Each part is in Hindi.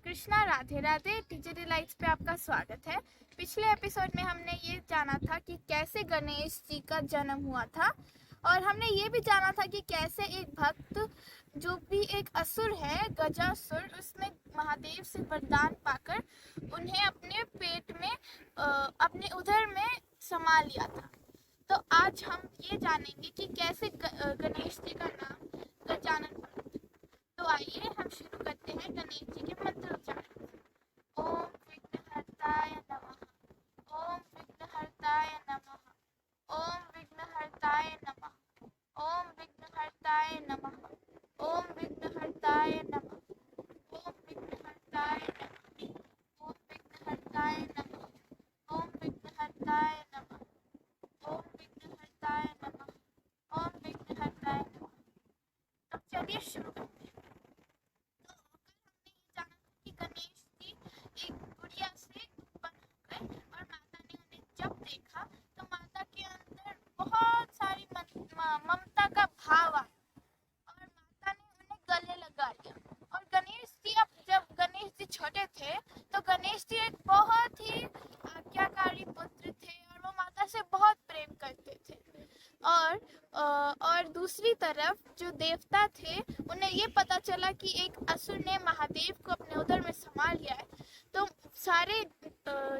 कृष्णा, राधे राधे। टीचर लाइट्स पे आपका स्वागत है। पिछले एपिसोड में हमने ये जाना था कि कैसे गणेश जी का जन्म हुआ था, और हमने ये भी जाना था कि कैसे एक भक्त जो भी एक असुर है, गजासुर, उसने महादेव से वरदान पाकर उन्हें अपने पेट में अपने उदर में समा लिया था। तो आज हम ये जानेंगे कि कैसे गणेश जी का नाम गजानन पड़ा। तो आइए हम शुरू करते हैं गणेश जी के मंत्र उच्चारण। ओम विघ्नहर्ताय नमः। ओम विघ्नहर्ताय नमः। ओम विघ्नहर्ताय नमः। ओम विघ्नहर्ताय नमः। ओम विघ्नहर्ताय नमः। ओम विघ्नहर्ताय नमः। ओम विघ्नहर्ताय नमः। ओम विघ्नहर्ताय नमः। ओम विघ्नहर्ताय नमः। ओम विघ्नहर्ताय नमः। तो चलिए शुरू करते हैं। कि गणेश जी एक गुड़िया से उत्पन्न हो गए, और माता ने उन्हें जब देखा तो माता के अंदर बहुत सारी ममता का भाव आया, और माता ने उन्हें गले लगा लिया। और गणेश जी, अब जब गणेश जी छोटे थे तो गणेश जी एक बहुत ही आज्ञाकारी पुत्र थे, और वो माता से बहुत प्रेम करते थे। और दूसरी तरफ जो देवता थे, उन्हें ये पता चला कि एक असुर ने महादेव को अपने उदर में समा लिया है। तो सारे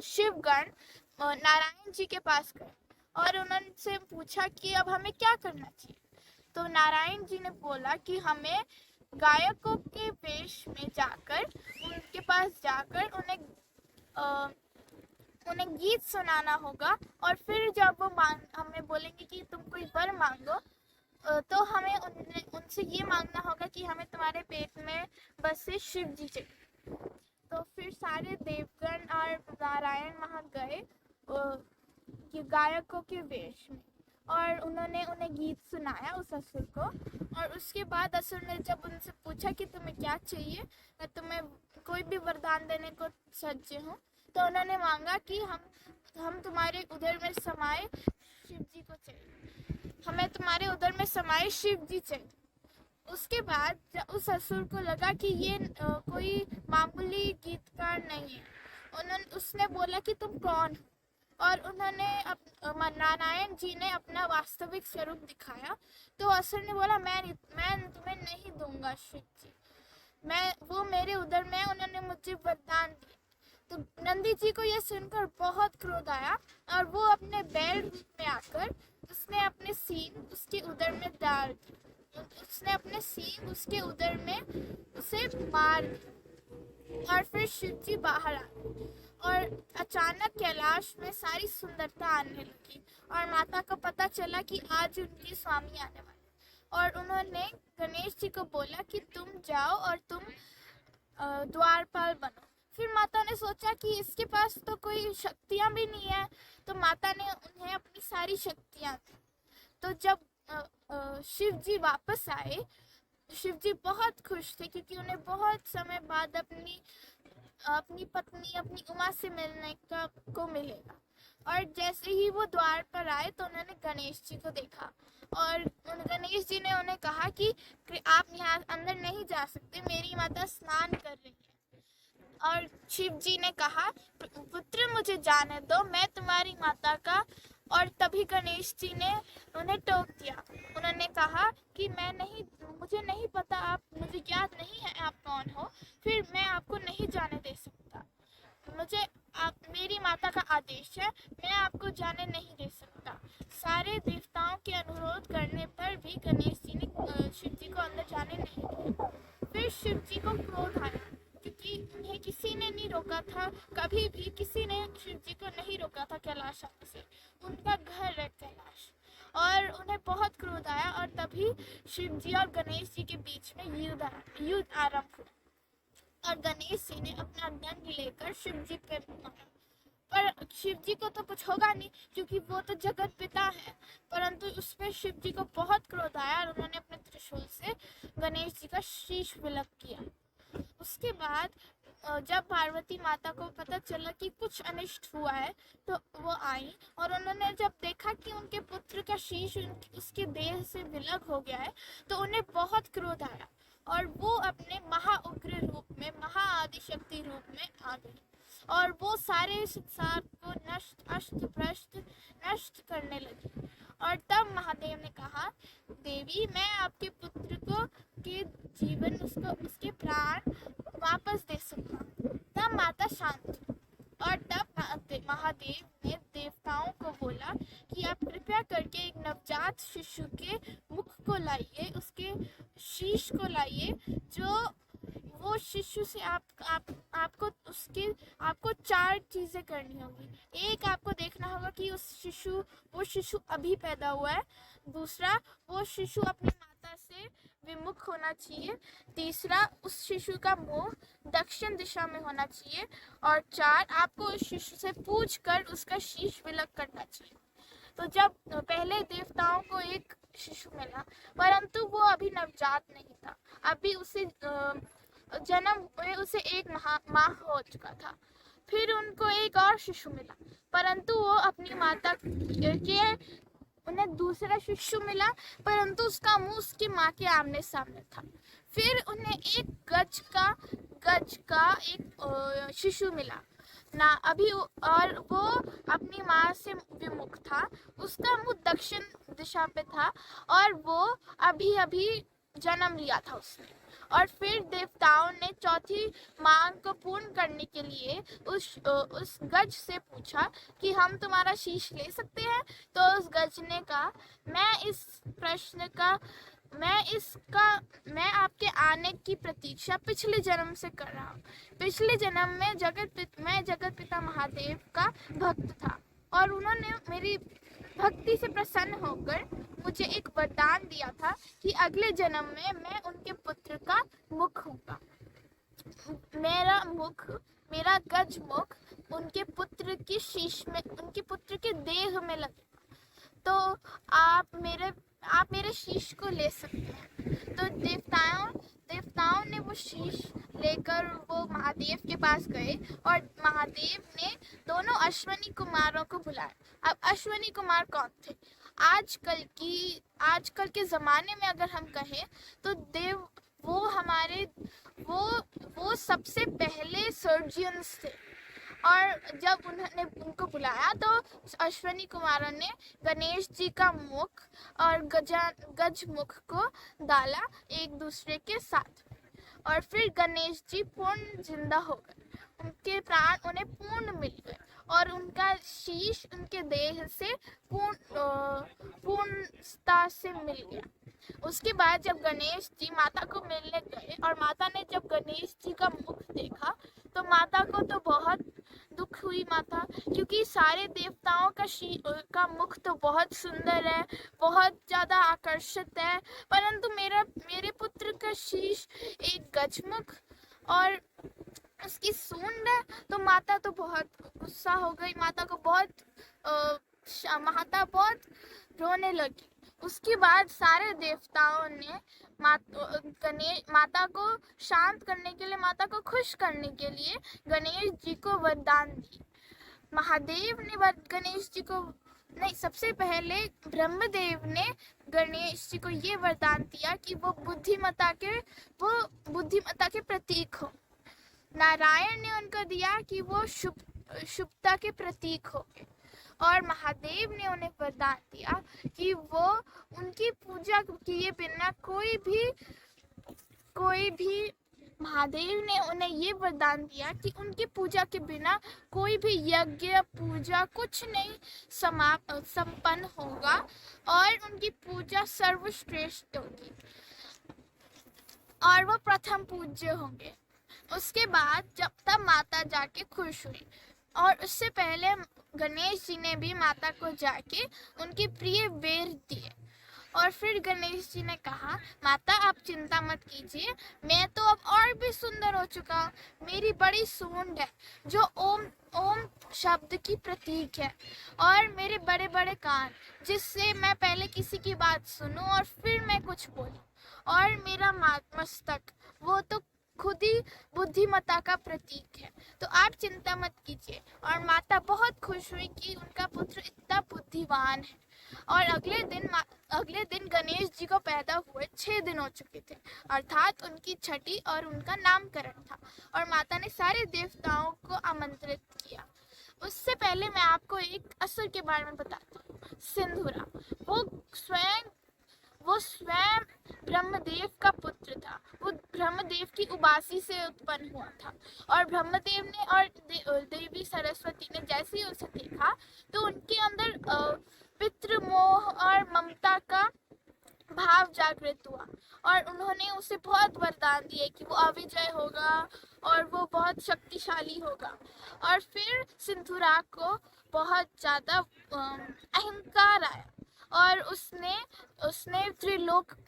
शिवगण नारायण जी के पास गए और उन्होंने पूछा कि अब हमें क्या करना चाहिए। तो नारायण जी ने बोला कि हमें गायकों के वेश में जाकर उनके पास जाकर उन्हें गीत सुनाना होगा, और फिर जब वो हमें बोलेंगे कि तुम कोई वर मांगो, तो हमें उनसे ये मांगना होगा कि हमें तुम्हारे पेट में बसे शिव जी चाहिए। तो फिर सारे देवगण और नारायण वहाँ गए गायकों के वेश में, और उन्होंने उन्हें गीत सुनाया उस असुर को। और उसके बाद असुर ने जब उनसे पूछा कि तुम्हें क्या चाहिए, मैं तुम्हें कोई भी वरदान देने को सज्ज हूँ, तो उन्होंने मांगा कि हम तुम्हारे उदर में समाये शिव जी को चाहिए, हमें तुम्हारे उदर में समाये शिव जी चाहिए। उसके बाद उस असुर को लगा कि ये कोई मामूली गीतकार नहीं है। उसने बोला कि तुम कौन हो, और उन्होंने नारायण जी ने अपना वास्तविक स्वरूप दिखाया। तो असुर ने बोला, मैं तुम्हें नहीं दूंगा शिव जी, वो मेरे उदर में, उन्होंने मुझे वरदान दिया। तो नंदी जी को यह सुनकर बहुत क्रोध आया, और वो अपने बैल रूप में आकर उसने अपने सींग उसके उदर में डाल दी। उसने अपने सींग उसके उदर में उसे मार दी, और फिर शिव जी बाहर आ गए, और अचानक कैलाश में सारी सुंदरता आने लगी, और माता को पता चला कि आज उनके स्वामी आने वाले। और उन्होंने गणेश जी को बोला कि तुम जाओ और तुम द्वारपाल बनो। फिर माता ने सोचा कि इसके पास तो कोई शक्तियाँ भी नहीं है, तो माता ने उन्हें अपनी सारी शक्तियाँ दी। तो जब शिव जी वापस आए, शिव जी बहुत खुश थे, क्योंकि उन्हें बहुत समय बाद अपनी पत्नी, अपनी उमा से मिलने को मिलेगा। और जैसे ही वो द्वार पर आए तो उन्होंने गणेश जी को देखा, और गणेश जी ने उन्हें कहा कि आप यहाँ अंदर नहीं जा सकते, मेरी माता स्नान कर रही है। और शिव जी ने कहा, पुत्र मुझे जाने दो, मैं तुम्हारी माता का। और तभी गणेश जी ने उन्हें टोक दिया। उन्होंने कहा कि मुझे नहीं पता, मुझे ज्ञात नहीं है आप कौन हो, फिर मैं आपको नहीं जाने दे सकता। मेरी माता का आदेश है, मैं आपको जाने नहीं दे सकता। सारे देवताओं के अनुरोध करने पर भी गणेश जी ने शिव जी को अंदर जाने नहीं दिया। फिर शिव जी को क्रोध आया, क्योंकि उन्हें किसी ने नहीं रोका था, कभी भी किसी ने शिव जी को नहीं रोका था कैलाश आने से। उनका घर है कैलाश, और उन्हें बहुत क्रोध आया, और तभी शिव जी और गणेश जी के बीच में युद्ध आरंभ हुआ, और गणेश जी ने अपना दंड लेकर शिव जी पर मारा। पर शिव जी को तो कुछ होगा नहीं, क्योंकि वो तो जगत पिता है। परंतु उस पर शिव जी को बहुत क्रोध आया, और उन्होंने अपने त्रिशूल से गणेश जी का शीश विलग किया। उसके बाद जब पार्वती माता को पता चला कि कुछ अनिष्ट हुआ है, तो वो आई, और उन्होंने जब देखा कि उनके पुत्र का शीश उसके देह से विलग हो गया है, तो उन्हें बहुत क्रोध आया, और वो अपने महाउग्र रूप में, महाआदिशक्ति पूरे संसार को नष्ट अस्त भ्रष्ट नष्ट करने लगी। और तब महादेव ने कहा, देवी मैं आपके पुत्र को के जीवन उसके प्राण वापस दे सकता हूँ। तब माता शांत हुई और तब महादेव ने देवताओं को बोला कि आप कृपया करके एक नवजात शिशु के मुख को लाइए, उसके शीश को लाइए, जो वो शिशु से आपको 4 चीज़ें करनी होगी। एक, आपको देखना होगा कि वो शिशु अभी पैदा हुआ है। दूसरा, वो शिशु अपनी माता से विमुख होना चाहिए। तीसरा, उस शिशु का मुंह दक्षिण दिशा में होना चाहिए। और 4, आपको उस शिशु से पूछ कर उसका शीश विलग करना चाहिए। तो जब पहले देवताओं को एक शिशु मिला, परंतु वो अभी नवजात नहीं था, अभी उसे जन्म हुए उसे 1 माह हो चुका था। फिर उनको एक और शिशु मिला, परंतु वो अपनी माता के उन्हें दूसरा शिशु मिला, परंतु उसका मुंह उसकी माँ के आमने सामने था। फिर उन्हें एक गज का एक शिशु मिला ना अभी, और वो अपनी माँ से विमुख था, उसका मुंह दक्षिण दिशा पे था और वो अभी जन्म लिया था उसने। और फिर देवताओं ने चौथी मांग को पूर्ण करने के लिए उस गज से पूछा कि हम तुम्हारा शीश ले सकते हैं। तो उस गज ने कहा, मैं आपके आने की प्रतीक्षा पिछले जन्म से कर रहा हूँ। पिछले जन्म में मैं जगत पिता महादेव का भक्त था और उन्होंने मेरी भक्ति से प्रसन्न होकर मुझे एक वरदान दिया था कि अगले जन्म में मैं उनके पुत्र का मुख होगा। मेरा गज मुख उनके पुत्र की शीश में, उनके पुत्र के देह में लगेगा। तो आप मेरे शीश को ले सकते हैं। तो देवताओं ने वो शीश लेकर वो महादेव के पास गए और महादेव ने दोनों अश्वनी कुमारों को बुलाया। अब अश्वनी कुमार कौन थे? आजकल के ज़माने में अगर हम कहें तो वो सबसे पहले सर्जियंस थे। और जब उन्होंने उनको बुलाया तो अश्वनी कुमारों ने गणेश जी का मुख और गज मुख को डाला एक दूसरे के साथ, और फिर गणेश जी पूर्ण जिंदा हो गए, उनके प्राण उन्हें पूर्ण मिल गए और उनका शीश उनके देह से पूर्णता से मिल गया। उसके बाद जब गणेश जी माता को मिलने गए और माता ने जब गणेश जी का मुख देखा तो माता को तो बहुत दुख हुई माता, क्योंकि सारे देवताओं का मुख तो बहुत सुंदर है, बहुत ज़्यादा आकर्षित है, परंतु मेरे पुत्र का शीश एक गजमुख और उसकी सूंड है। तो माता तो बहुत गुस्सा हो गई, माता बहुत रोने लगी। उसके बाद सारे देवताओं ने माता को शांत करने के लिए, माता को खुश करने के लिए गणेश जी को वरदान दी। महादेव ने गणेश जी को नहीं, सबसे पहले ब्रह्मदेव ने गणेश जी को ये वरदान दिया कि वो बुद्धिमत्ता के प्रतीक हो। नारायण ने उनको दिया कि वो शुभता के प्रतीक हो, और महादेव ने उन्हें वरदान दिया कि वो उनकी पूजा किए बिना कोई भी महादेव ने उन्हें ये वरदान दिया कि उनकी पूजा के बिना कोई भी यज्ञ पूजा कुछ नहीं संपन्न होगा और उनकी पूजा सर्वश्रेष्ठ होगी और वो प्रथम पूज्य होंगे। उसके बाद तब माता जाके खुश हुई, और उससे पहले गणेश जी ने भी माता को जाके उनके प्रिय बेर दिए। और फिर गणेश जी ने कहा, माता आप चिंता मत कीजिए, मैं तो अब और भी सुंदर हो चुका हूँ। मेरी बड़ी सूंड है जो ओम शब्द की प्रतीक है, और मेरे बड़े बड़े कान जिससे मैं पहले किसी की बात सुनूं और फिर मैं कुछ बोलूं, और मेरा मस्तक वो तो खुद ही बुद्धिमत्ता का प्रतीक है। तो आप चिंता मत कीजिए। और माता बहुत खुश हुई कि उनका पुत्र इतना बुद्धिमान है। और अगले दिन गणेश जी को पैदा हुए 6 दिन हो चुके थे, अर्थात उनकी छठी और उनका नामकरण था, और माता ने सारे देवताओं को आमंत्रित किया। उससे पहले मैं आपको एक असुर के बारे में बताती हूँ, सिंधुरा। वो स्वयं ब्रह्मदेव का पुत्र था। वो ब्रह्मदेव की उबासी से उत्पन्न हुआ था। और ब्रह्मदेव ने और देवी सरस्वती ने जैसे ही उसे देखा तो उनके अंदर पितृमोह और ममता का भाव जागृत हुआ, और उन्होंने उसे बहुत वरदान दिए कि वो अविजय होगा और वो बहुत शक्तिशाली होगा। और फिर सिंधुरा को बहुत ज़्यादा अहंकार आया, और उसने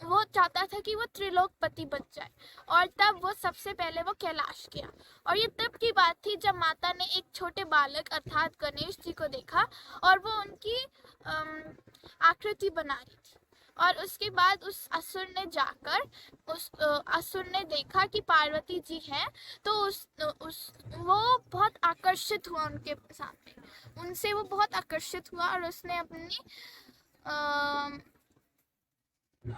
वो चाहता था कि वो त्रिलोकपति बन जाए। और तब वो सबसे पहले वो कैलाश गया। और ये तब की बात थी जब माता ने एक छोटे बालक अर्थात गणेश जी को देखा, और वो उनकी आकृति बना रही थी। और उसके बाद उस असुर ने जाकर उस असुर ने देखा कि पार्वती जी हैं, तो वो बहुत आकर्षित हुआ उनके सामने, उनसे वो बहुत आकर्षित हुआ, और उसने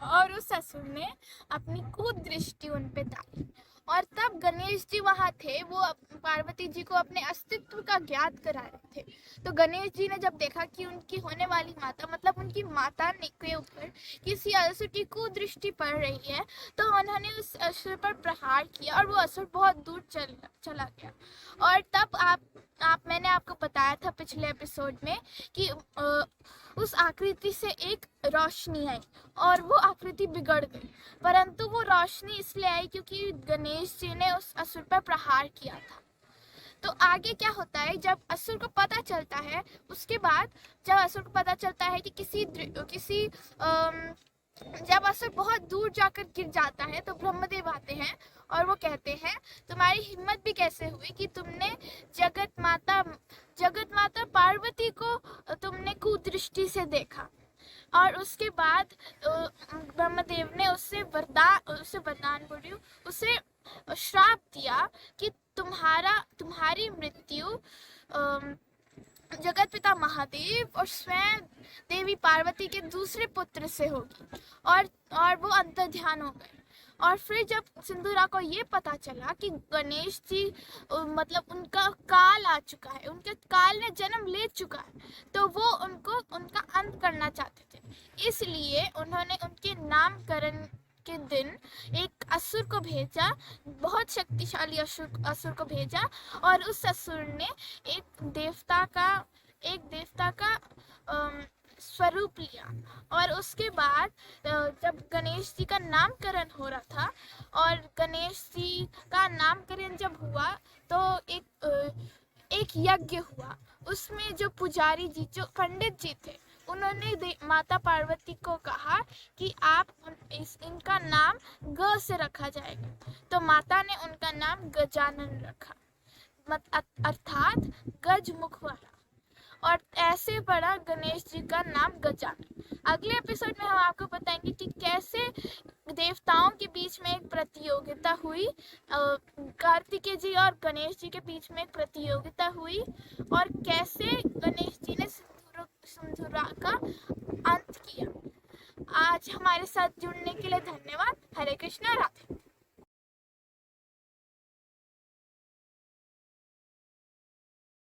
और उस असुर ने अपनी कुदृष्टि उन पे डाली। और तब गणेश जी वहाँ थे, वो पार्वती जी को अपने अस्तित्व का ज्ञात करा रहे थे। तो गणेश जी ने जब देखा कि उनकी होने वाली माता, मतलब उनकी माता के ऊपर किसी असुर की कुदृष्टि पड़ रही है, तो उन्होंने उस असुर पर प्रहार किया, और वो असुर बहुत दूर चला गया। और तब मैंने आपको बताया था पिछले एपिसोड में कि उस आकृति से एक रोशनी आई, और वो आकृति बिगड़ गई। परंतु वो रोशनी इसलिए आई क्योंकि गणेश जी ने उस असुर पर प्रहार किया था। तो आगे क्या होता है, जब असुर को पता चलता है, उसके बाद जब असुर को पता चलता है कि जब असुर बहुत दूर जाकर गिर जाता है, तो ब्रह्मदेव आते हैं और वो कहते हैं, तुम्हारी हिम्मत भी कैसे हुई कि तुमने जगत माता पार्वती को तुमने कुदृष्टि से देखा। और उसके बाद ब्रह्मदेव ने उसे श्राप दिया कि तुम्हारी मृत्यु जगत पिता महादेव और स्वयं देवी पार्वती के दूसरे पुत्र से होगी। और वो अंतर्ध्यान हो गए। और फिर जब सिंधुरा को ये पता चला कि गणेश जी मतलब उनका काल आ चुका है, उनके काल ने जन्म ले चुका है, तो वो उनका अंत करना चाहते थे। इसलिए उन्होंने उनके नामकरण के दिन एक असुर को भेजा, बहुत शक्तिशाली असुर को भेजा, और उस असुर ने एक देवता का स्वरूप लिया। और उसके बाद जब गणेश जी का नामकरण हो रहा था, और गणेश जी का नामकरण जब हुआ, तो एक यज्ञ हुआ। उसमें जो पुजारी जी, जो पंडित जी थे, उन्होंने माता पार्वती को कहा कि इनका नाम ग से रखा जाएगा। तो माता ने उनका नाम गजानन रखा, अर्थात गजमुख वाला। और ऐसे पड़ा गणेश जी का नाम गजानन। अगले एपिसोड में हम आपको बताएंगे कि कैसे देवताओं के बीच में एक प्रतियोगिता हुई, कार्तिकेय जी और गणेश जी के बीच में एक प्रतियोगिता हुई, और कैसे गणेश जी ने सिंधुरा का अंत किया। आज हमारे साथ जुड़ने के लिए धन्यवाद। हरे कृष्णा। राधे